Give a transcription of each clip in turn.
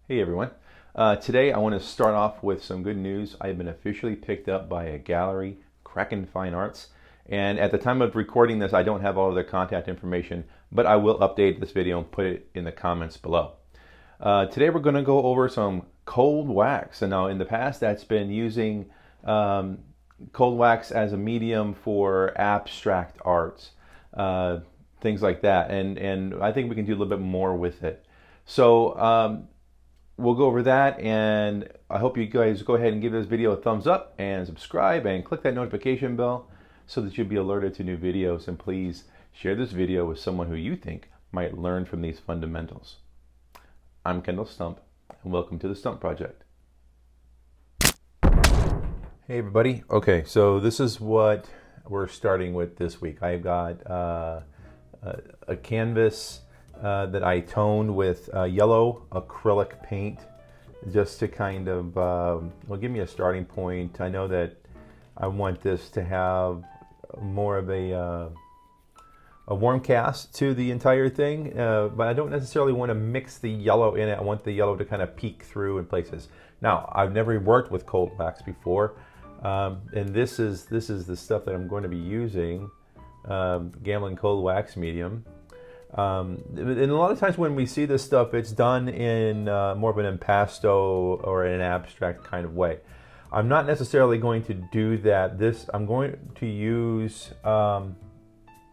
Hey everyone. Today I want to start off with some good news. I have been officially picked up by a gallery, Kraken Fine Arts, and at the time of recording this I don't have all of their contact information, but I will update this video and put it in the comments below. Today we're going to go over some cold wax, and now in the past that's been using cold wax as a medium for abstract arts, things like that, and I think we can do a little bit more with it. So we'll go over that, and I hope you guys go ahead and give this video a thumbs up and subscribe and click that notification bell so that you'll be alerted to new videos. And please share this video with someone who you think might learn from these fundamentals. I'm Kendall Stump, and welcome to the Stump Project. Hey everybody. Okay, so this is what we're starting with this week. I've got a canvas that I toned with yellow acrylic paint, just to kind of well, give me a starting point. I know that I want this to have more of a warm cast to the entire thing, but I don't necessarily want to mix the yellow in it. I want the yellow to kind of peek through in places. Now, I've never worked with cold wax before, and this is the stuff that I'm going to be using, Gamblin Cold Wax Medium. And a lot of times when we see this stuff, it's done in more of an impasto or an abstract kind of way. I'm not necessarily going to do that. I'm going to use a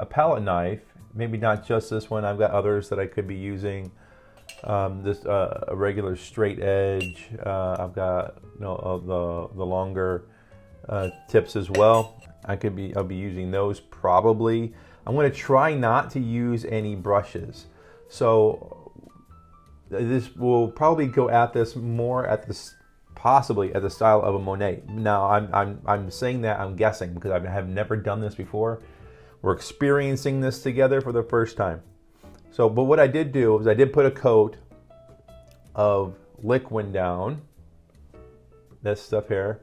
palette knife, maybe not just this one. I've got others that I could be using. A regular straight edge. I've got the longer tips as well. I'll be using those probably. I'm going to try not to use any brushes. So this will probably go at this more at this, possibly at the style of a Monet. Now I'm saying that, I'm guessing, because I have never done this before. We're experiencing this together for the first time. So, but what I did do is I did put a coat of liquin down, this stuff here.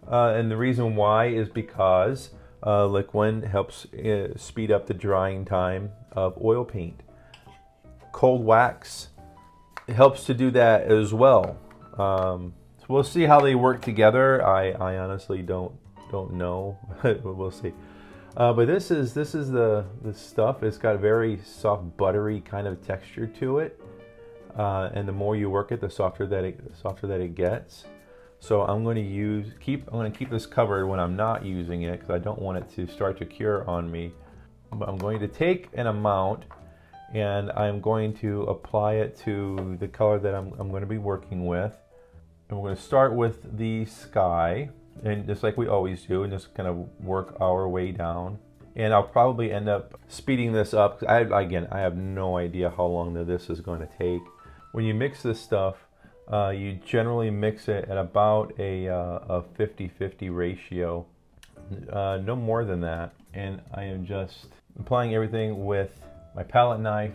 And the reason why is because liquin helps speed up the drying time of oil paint. Cold wax helps to do that as well. So we'll see how they work together. I honestly don't know. We'll see. But this is the stuff. It's got a very soft, buttery kind of texture to it, and the more you work it, the softer that it gets. So I'm going to keep this covered when I'm not using it, because I don't want it to start to cure on me. But I'm going to take an amount and I'm going to apply it to the color that I'm going to be working with. And we're going to start with the sky, and just like we always do, and just kind of work our way down. And I'll probably end up speeding this up. Again, I have no idea how long this is going to take. When you mix this stuff, you generally mix it at about a 50-50 ratio, no more than that. And I am just applying everything with my palette knife.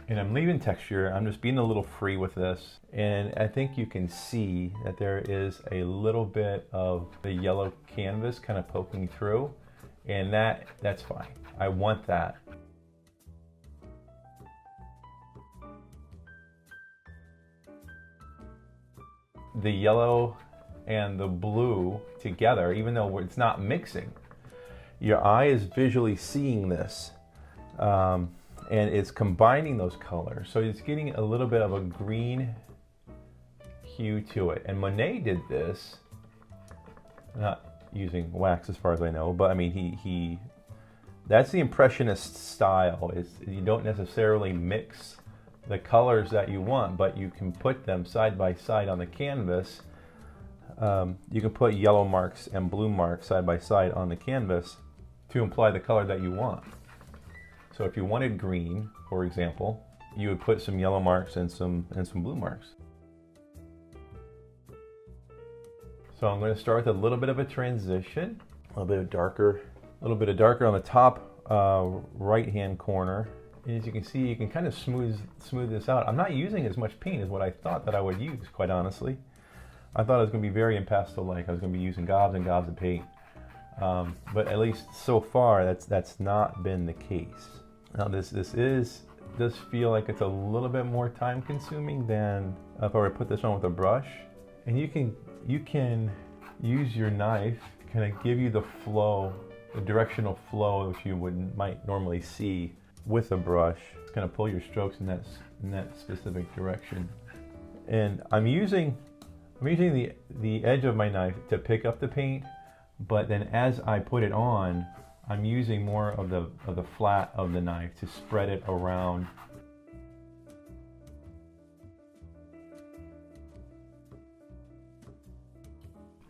And I'm leaving texture. I'm just being a little free with this. And I think you can see that there is a little bit of the yellow canvas kind of poking through, and that's fine. I want that. The yellow and the blue together, even though it's not mixing, your eye is visually seeing this, and it's combining those colors, so it's getting a little bit of a green hue to it. And Monet did this, not using wax as far as I know, but I mean he that's the Impressionist style. Is you don't necessarily mix the colors that you want, but you can put them side by side on the canvas. You can put yellow marks and blue marks side by side on the canvas to imply the color that you want. So if you wanted green, for example, you would put some yellow marks and some blue marks. So I'm going to start with a little bit of a transition, a little bit of darker on the top right-hand corner. And as you can see, you can kind of smooth this out. I'm not using as much paint as what I thought that I would use, quite honestly. I thought it was going to be very impasto-like. I was going to be using gobs and gobs of paint. But at least so far, that's not been the case. Now this does feel like it's a little bit more time consuming than if I were to put this on with a brush. And you can use your knife to kind of give you the flow, the directional flow which you might normally see with a brush. It's kind of pull your strokes in that specific direction. And I'm using the edge of my knife to pick up the paint, but then as I put it on, I'm using more of the flat of the knife to spread it around.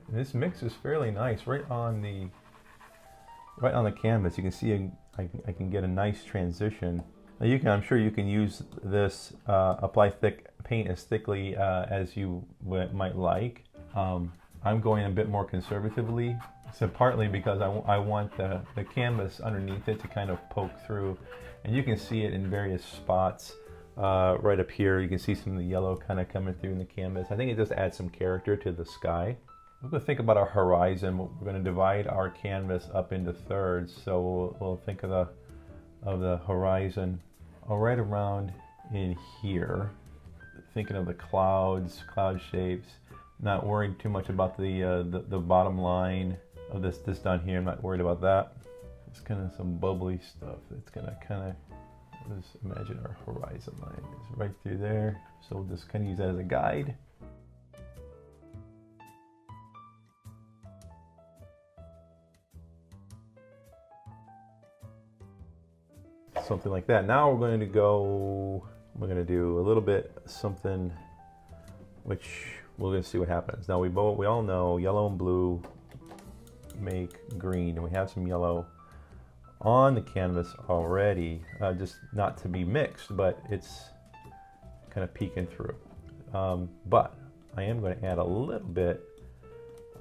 This mix is fairly nice, right on the canvas. You can see I can get a nice transition. Now I'm sure you can use this, apply paint as thickly as you might like. I'm going a bit more conservatively, so partly because I want the canvas underneath it to kind of poke through, and you can see it in various spots. Right up here, you can see some of the yellow kind of coming through in the canvas. I think it just adds some character to the sky. We're going to think about our horizon. We're going to divide our canvas up into thirds, so we'll think of the horizon right around in here. Thinking of the clouds, cloud shapes. Not worried too much about the bottom line of this down here. I'm not worried about that. It's kind of some bubbly stuff. It's gonna kind of, just imagine our horizon line is right through there. So we'll just kind of use that as a guide. Something like that. Now we're going to do a little bit something which we're going to see what happens. Now we all know yellow and blue make green, and we have some yellow on the canvas already, just not to be mixed, but it's kind of peeking through. But I am going to add a little bit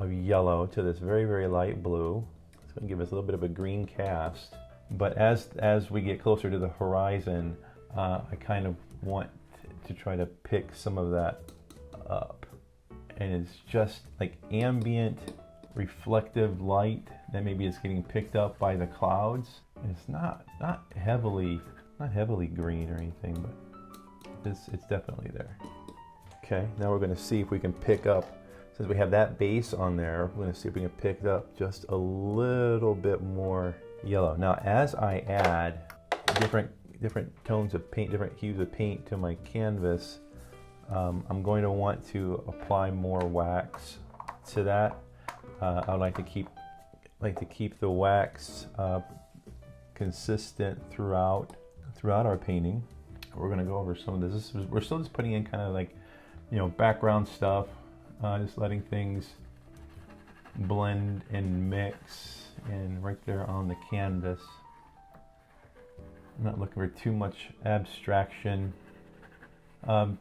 of yellow to this very, very light blue. It's going to give us a little bit of a green cast. But as we get closer to the horizon, I kind of want to try to pick some of that up. And it's just like ambient, reflective light that maybe is getting picked up by the clouds. And it's not heavily green or anything, but it's definitely there. Okay, now we're going to see if we can pick up, since we have that base on there, we're going to see if we can pick up just a little bit more yellow. Now as I add different tones of paint, different hues of paint to my canvas, I'm going to want to apply more wax to that. I would like to keep the wax consistent throughout our painting. We're going to go over some of this. We're still just putting in kind of like, background stuff, just letting things blend and mix. And right there on the canvas, I'm not looking for too much abstraction.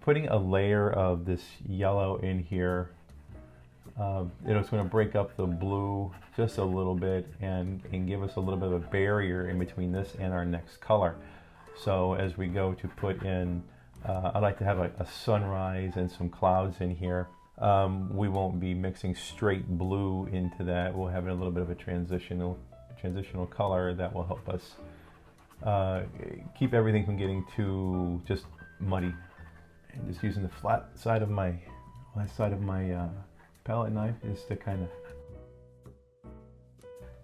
Putting a layer of this yellow in here, it's going to break up the blue just a little bit and give us a little bit of a barrier in between this and our next color. So as we go to put in, I like to have a sunrise and some clouds in here. We won't be mixing straight blue into that. We'll have a little bit of a transitional color that will help us keep everything from getting too just muddy. And just using the flat side of my palette knife is to kind of.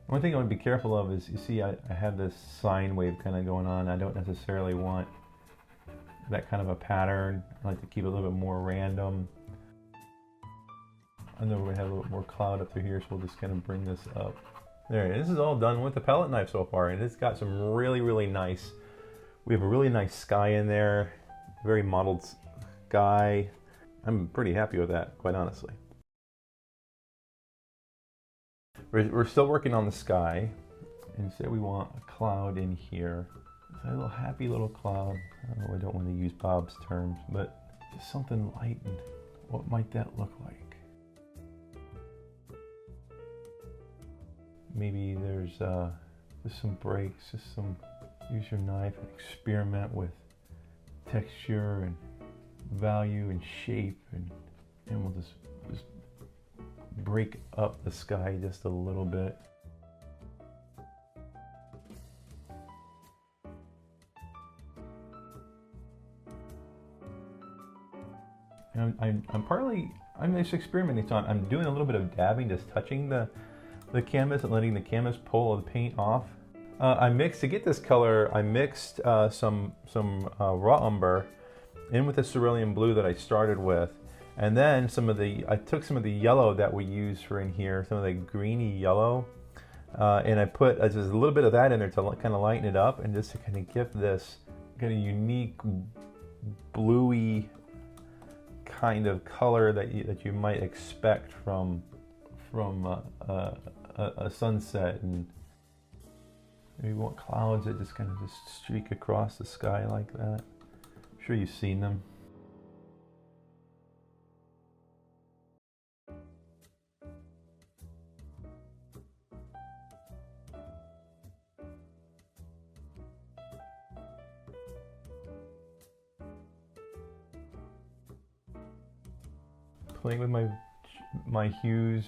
One thing I want to be careful of is, you see, I have this sine wave kind of going on. I don't necessarily want that kind of a pattern. I like to keep it a little bit more random. I know we're going to have a little more cloud up through here, so we'll just kind of bring this up. There, this is all done with the palette knife so far, and it's got some really, really nice, we have a really nice sky in there, very mottled sky. I'm pretty happy with that, quite honestly. We're still working on the sky, and say we want a cloud in here. It's a little happy little cloud. I don't want to use Bob's terms, but just something light, and what might that look like? Maybe there's just some breaks, use your knife and experiment with texture and value and shape, and we'll just break up the sky just a little bit. And I'm just experimenting. So I'm doing a little bit of dabbing, just touching the canvas and letting the canvas pull the paint off. I mixed, to get this color, I mixed some raw umber in with the cerulean blue that I started with. And then I took some of the yellow that we use for in here, some of the greeny yellow, and I put just a little bit of that in there to kind of lighten it up and just to kind of give this kind of unique bluey kind of color that you might expect from a sunset. And maybe you want clouds that just kind of just streak across the sky like that. I'm sure you've seen them. Playing with my hues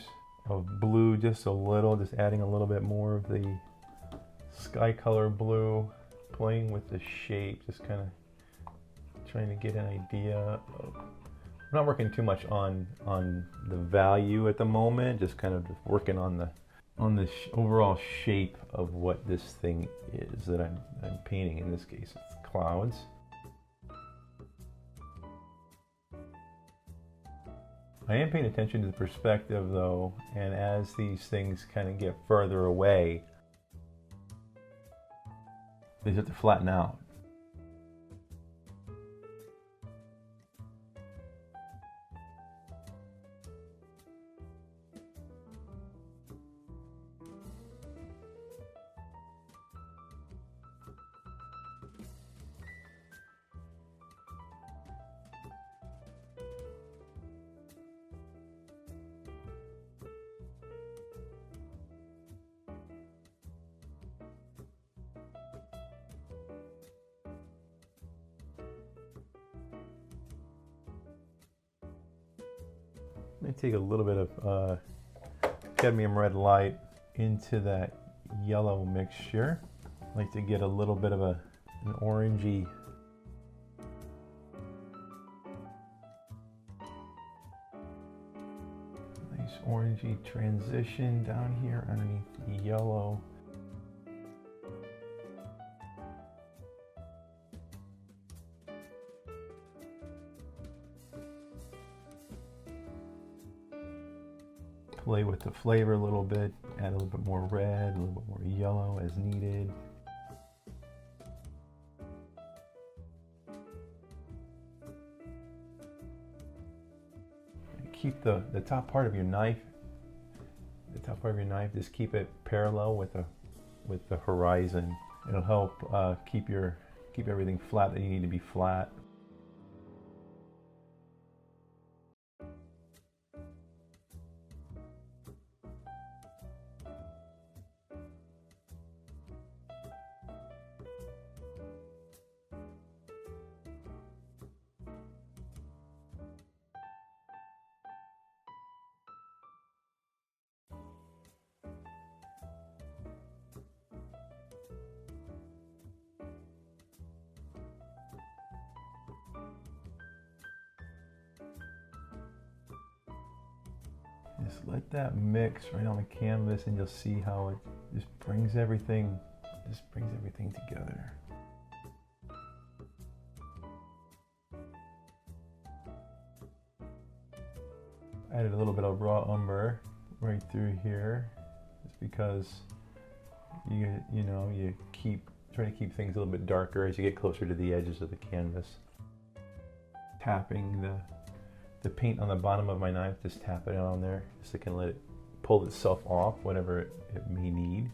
of blue just a little, just adding a little bit more of the sky color blue, playing with the shape, just kind of trying to get an idea of, I'm not working too much on the value at the moment, just kind of working on the overall shape of what this thing is that I'm painting. In this case, it's clouds. I am paying attention to the perspective though, and as these things kind of get further away, they have to flatten out. Let me take a little bit of cadmium red light into that yellow mixture. I like to get a little bit of an orangey nice orangey transition down here underneath the yellow. Play with the flavor a little bit, add a little bit more red, a little bit more yellow as needed. Keep the top part of your knife, just keep it parallel with the horizon. It'll help keep everything flat that you need to be flat. Just let that mix right on the canvas and you'll see how it just brings everything together. Added a little bit of raw umber right through here, just because you try to keep things a little bit darker as you get closer to the edges of the canvas. Tapping the paint on the bottom of my knife, just tap it on there, just to kind of let it pull itself off, whatever it may need.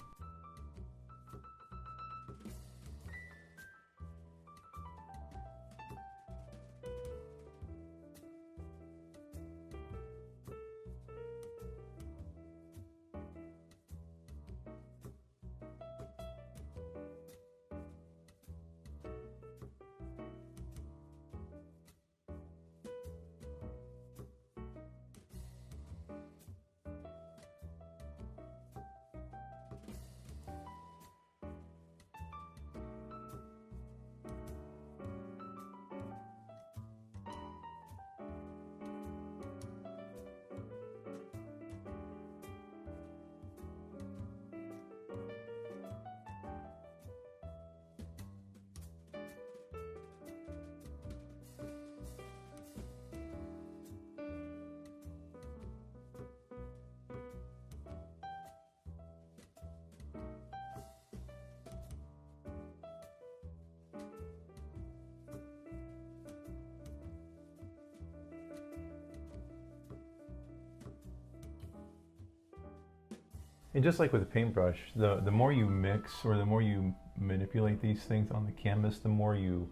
And just like with a paintbrush, the more you mix or the more you manipulate these things on the canvas, the more you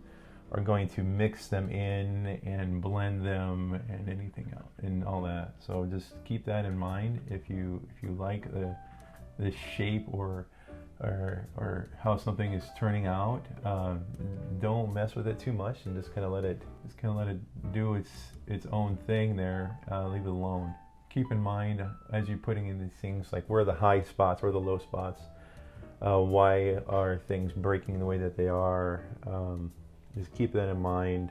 are going to mix them in and blend them and anything else and all that. So just keep that in mind if you like the shape or how something is turning out. Don't mess with it too much and just kind of let it do its own thing there. Leave it alone. Keep in mind as you're putting in these things, like where are the high spots, where are the low spots, why are things breaking the way that they are. Just keep that in mind,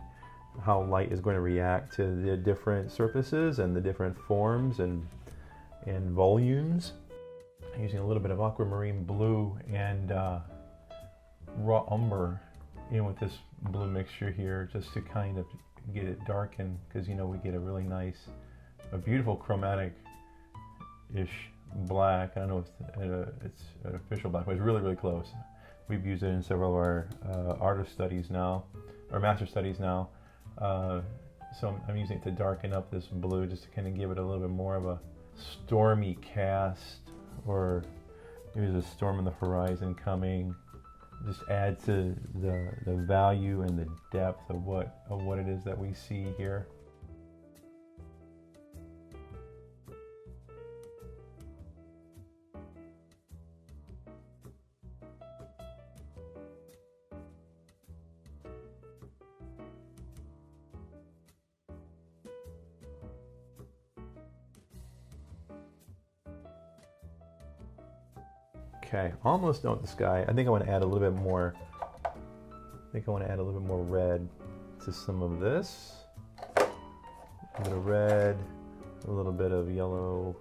how light is going to react to the different surfaces and the different forms and volumes. I'm using a little bit of aquamarine blue and raw umber in with this blue mixture here, just to kind of get it darkened, because you know we get a really nice, a beautiful chromatic-ish black. I don't know if it's an official black, but it's really, really close. We've used it in several of our artist studies now, or master studies now. So I'm using it to darken up this blue, just to kind of give it a little bit more of a stormy cast, or maybe there's a storm on the horizon coming. Just add to the value and the depth of what it is that we see here. Okay, almost done with the sky. I think I want to add a little bit more. Red to some of this. A little bit of red, a little bit of yellow,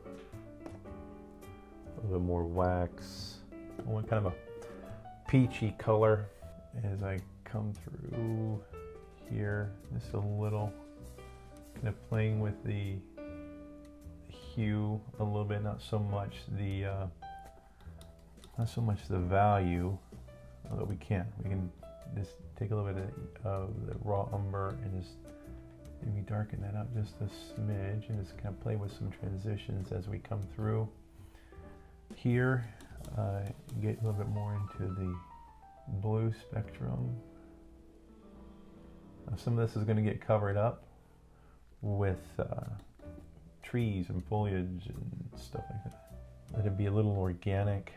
a little bit more wax. I want kind of a peachy color as I come through here. Just a little, kind of playing with the hue a little bit, not so much the value, although we can just take a little bit of the raw umber and just maybe darken that up just a smidge, and just kind of play with some transitions as we come through here. Get a little bit more into the blue spectrum. Now, some of this is going to get covered up with trees and foliage and stuff like that. Let it be a little organic.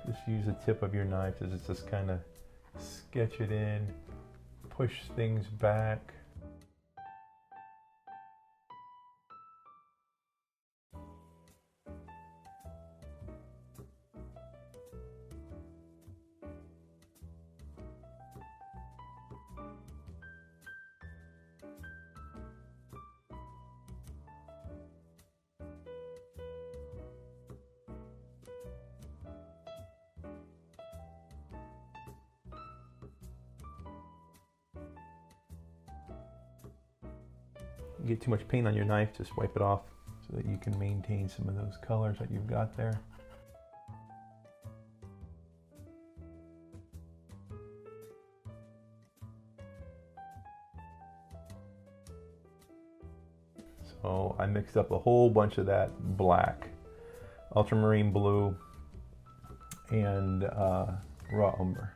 Just use the tip of your knife to just kind of sketch it in, push things back. Get too much paint on your knife, just wipe it off so that you can maintain some of those colors that you've got there. So I mixed up a whole bunch of that black, ultramarine blue, and raw umber.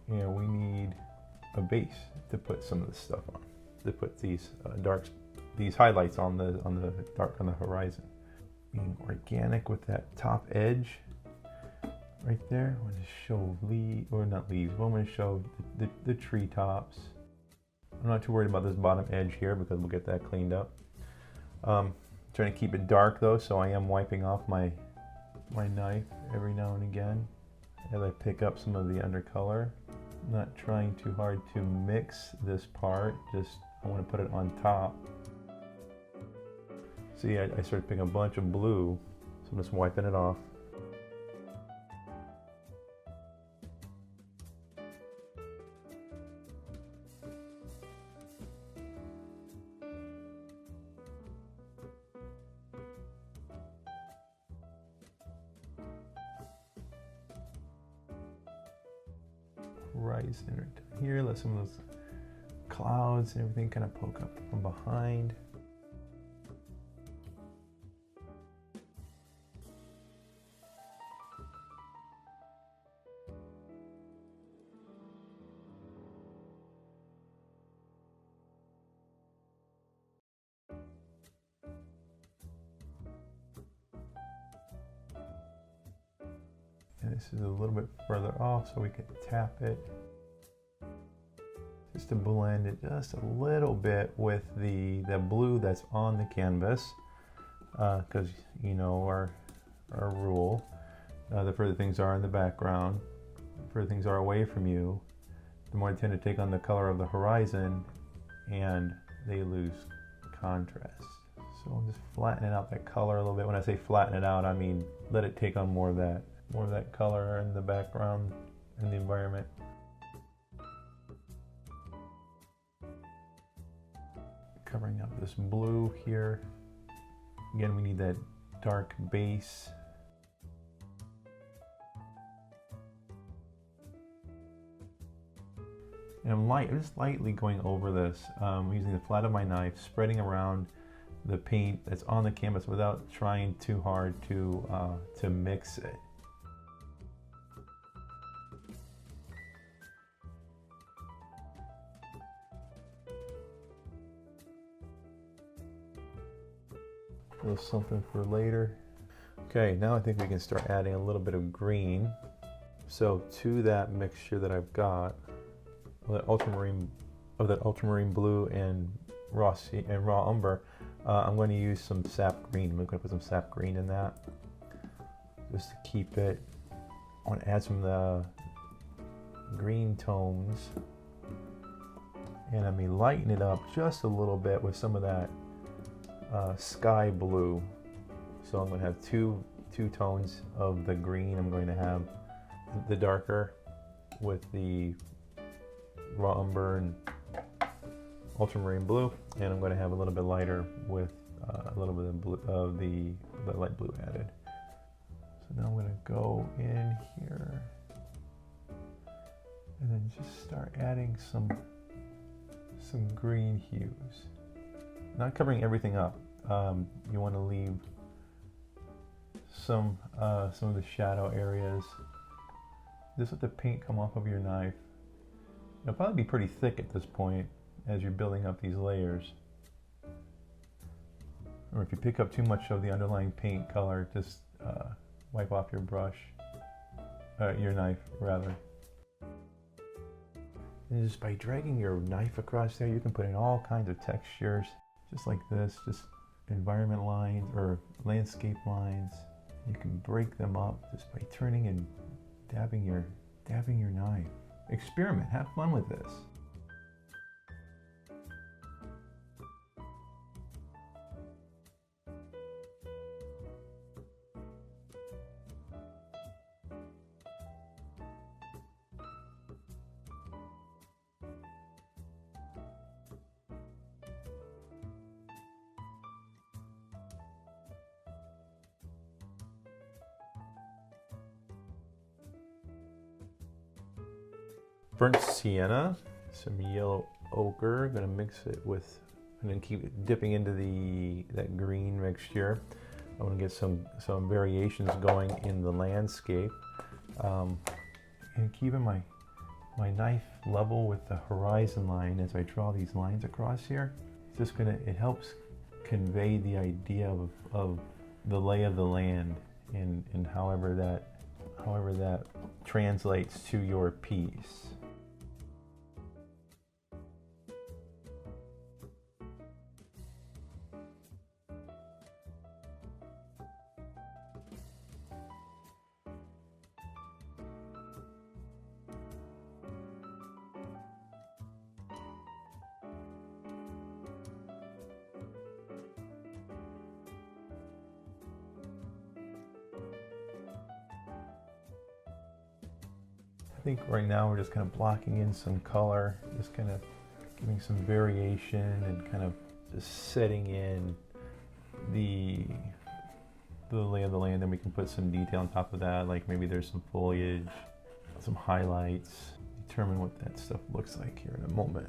And we need a base to put some of this stuff on, to put these these highlights on the dark on the horizon. Being organic with that top edge right there. I want to show leaves, or not leaves, but I want to show the treetops. I'm not too worried about this bottom edge here because we'll get that cleaned up. Trying to keep it dark though, so I am wiping off my knife every now and again as I pick up some of the undercolor. I'm not trying too hard to mix this part, just I want to put it on top. See, I started picking a bunch of blue, so I'm just wiping it off. Right center here, let some of those clouds and everything kind of poke up from behind. This is a little bit further off so we can tap it just to blend it just a little bit with the blue that's on the canvas, because you know our rule, the further things are in the background, the further things are away from you, the more they tend to take on the color of the horizon and they lose contrast. So I'm just flattening out that color a little bit. When I say flatten it out, I mean let it take on more of that color in the background in the environment. Covering up this blue here. Again, we need that dark base. And I'm just lightly going over this, using the flat of my knife, spreading around the paint that's on the canvas without trying too hard to mix it. A little something for later. Okay, now I think we can start adding a little bit of green. So to that mixture that I've got, that ultramarine blue and raw umber, I'm going to use some sap green. I'm going to put some sap green in that just to keep it. I want to add some of the green tones, and I'm going to lighten it up just a little bit with some of that sky blue. So I'm going to have two tones of the green. I'm going to have the darker with the raw umber and ultramarine blue, and I'm going to have a little bit lighter with a little bit of blue, of the light blue added. So now I'm going to go in here and then just start adding some green hues. Not covering everything up. You want to leave some of the shadow areas. Just let the paint come off of your knife. It'll probably be pretty thick at this point as you're building up these layers. Or if you pick up too much of the underlying paint color, just wipe off your brush, your knife rather. And just by dragging your knife across there, you can put in all kinds of textures, just like this, just environment lines or landscape lines. You can break them up just by turning and dabbing your knife. Experiment, have fun with this. Burnt sienna, some yellow ochre. Gonna mix it with, and then keep dipping into that green mixture. I want to get some variations going in the landscape, and keeping my knife level with the horizon line as I draw these lines across here. It's just it helps convey the idea of the lay of the land, and however that translates to your piece. I think right now we're just kind of blocking in some color, just kind of giving some variation and kind of just setting in the lay of the land. Then we can put some detail on top of that, like maybe there's some foliage, some highlights, determine what that stuff looks like here in a moment.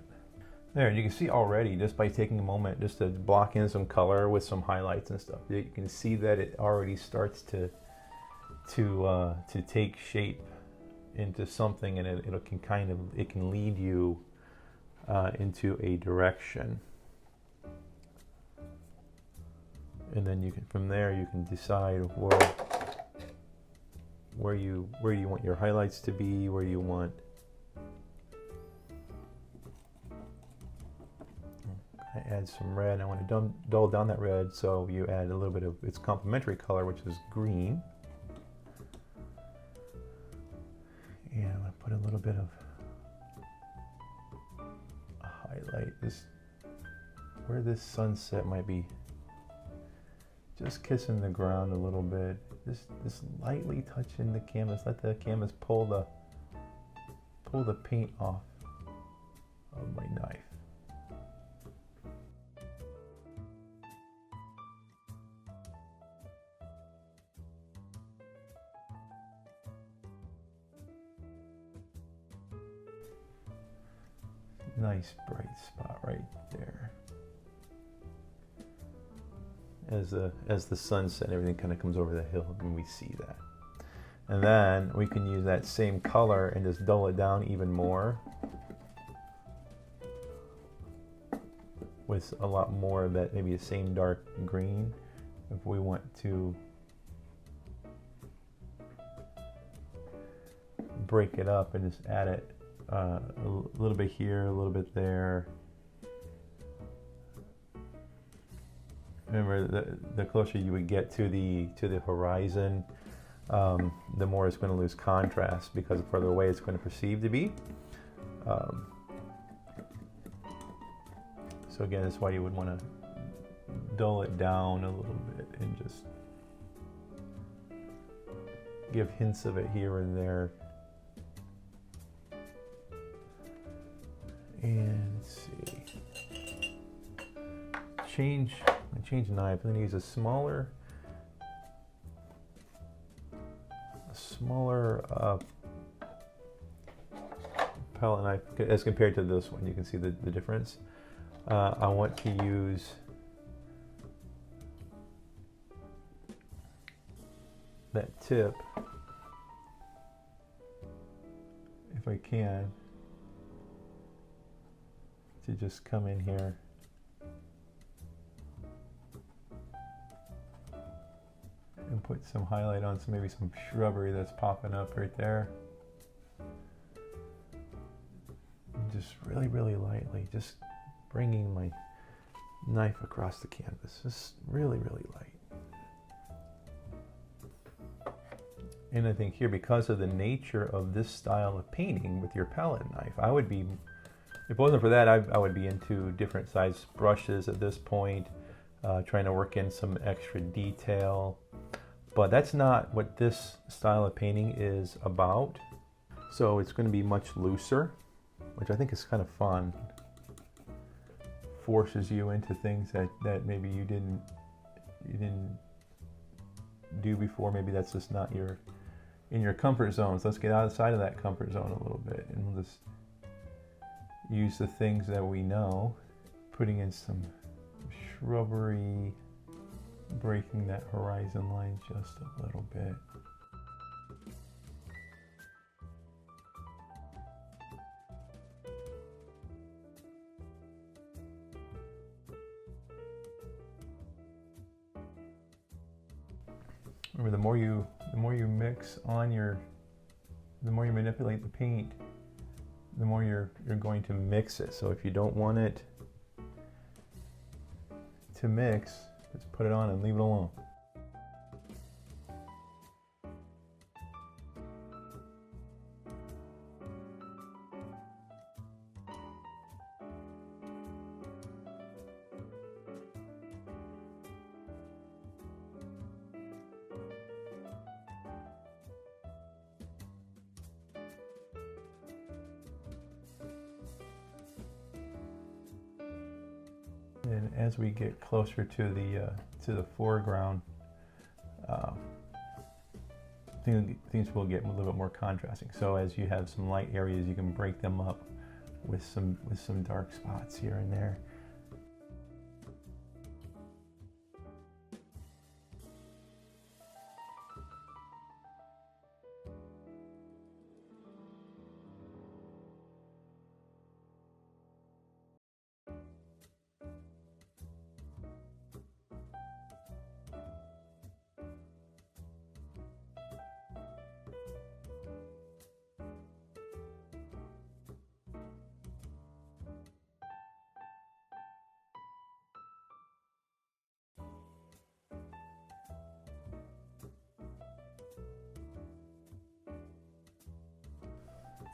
There, you can see already just by taking a moment just to block in some color with some highlights and stuff, you can see that it already starts to take shape into something, and it can lead you into a direction, and then from there you can decide, well, where you want your highlights to be, where you want. I add some red. I want to dull down that red, so you add a little bit of its complementary color, which is green. And I'm going to put a little bit of a highlight. Where this sunset might be just kissing the ground a little bit. Just lightly touching the canvas. Let the canvas pull the paint off of my knife. Nice bright spot right there. As the sunset, everything kind of comes over the hill, and we see that. And then we can use that same color and just dull it down even more with a lot more of that, maybe the same dark green, if we want to break it up and just add it a little bit here, a little bit there. Remember, the closer you would get to the horizon, the more it's going to lose contrast, because the further away it's going to perceive to be. So again, that's why you would want to dull it down a little bit and just give hints of it here and there. And let's see. Change knife. I'm going to use a smaller palette knife as compared to this one. You can see the difference. I want to use that tip, if I can, to just come in here and put some highlight on maybe some shrubbery that's popping up right there. And just really, really lightly, just bringing my knife across the canvas, just really, really light. And I think here, because of the nature of this style of painting with your palette knife, I would be, if it wasn't for that, I would be into different size brushes at this point, trying to work in some extra detail. But that's not what this style of painting is about. So it's going to be much looser, which I think is kind of fun. Forces you into things that maybe you didn't do before. Maybe that's just not in your comfort zone. So let's get outside of that comfort zone a little bit, and we'll just use the things that we know, putting in some shrubbery, breaking that horizon line just a little bit. Remember, the more you mix on the more you manipulate the paint, the more you're going to mix it. So if you don't want it to mix, just put it on and leave it alone. And as we get closer to the foreground, things will get a little bit more contrasting. So as you have some light areas, you can break them up with some dark spots here and there.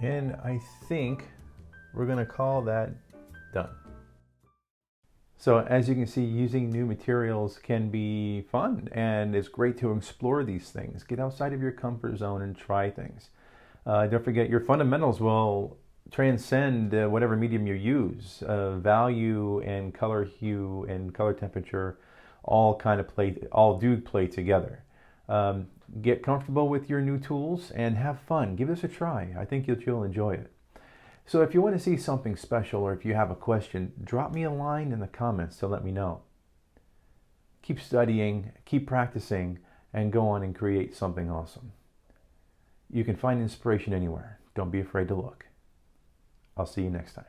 And I think we're going to call that done. So as you can see, using new materials can be fun, and it's great to explore these things. Get outside of your comfort zone and try things. Don't forget, your fundamentals will transcend whatever medium you use. Value and color hue and color temperature all do play together. Get comfortable with your new tools and have fun. Give this a try. I think you'll enjoy it. So if you want to see something special, or if you have a question, drop me a line in the comments to let me know. Keep studying, keep practicing, and go on and create something awesome. You can find inspiration anywhere. Don't be afraid to look. I'll see you next time.